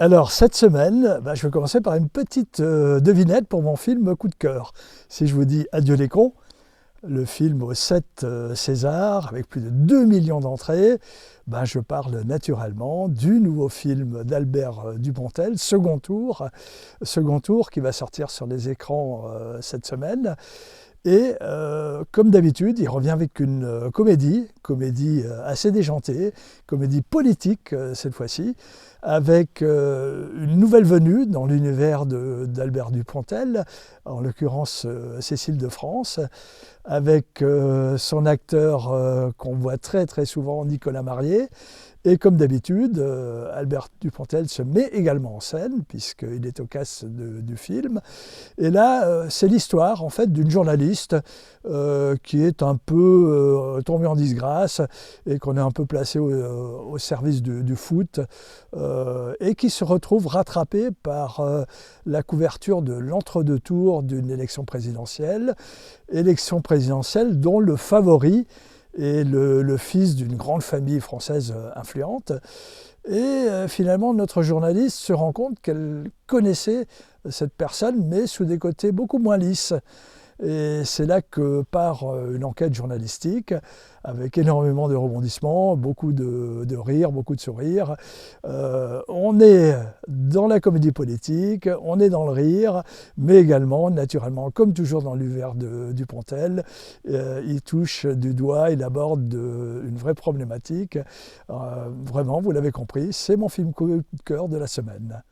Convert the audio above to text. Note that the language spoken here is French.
Alors, cette semaine, je vais commencer par une petite devinette pour mon film Coup de cœur. Si je vous dis Adieu les cons, le film aux 7 Césars, avec plus de 2 millions d'entrées, je parle naturellement du nouveau film d'Albert Dupontel, Second Tour, qui va sortir sur les écrans cette semaine. Et comme d'habitude, il revient avec une comédie assez déjantée, comédie politique cette fois-ci, avec une nouvelle venue dans l'univers d'Albert Dupontel, en l'occurrence Cécile de France, avec son acteur qu'on voit très très souvent, Nicolas Marié. Et comme d'habitude, Albert Dupontel se met également en scène, puisqu'il est au casting du film. Et là, c'est l'histoire en fait d'une journaliste qui est un peu tombée en disgrâce et qu'on est un peu placé au service du foot et qui se retrouve rattrapée par la couverture de l'entre-deux tours d'une élection présidentielle dont le favori est le fils d'une grande famille française influente. Et finalement, notre journaliste se rend compte qu'elle connaissait cette personne, mais sous des côtés beaucoup moins lisses. Et c'est là que part une enquête journalistique avec énormément de rebondissements, beaucoup de rires, beaucoup de sourires. On est dans la comédie politique, on est dans le rire, mais également, naturellement, comme toujours dans l'univers de Dupontel, il touche du doigt, il aborde une vraie problématique. Vraiment, vous l'avez compris, c'est mon film coup de cœur de la semaine.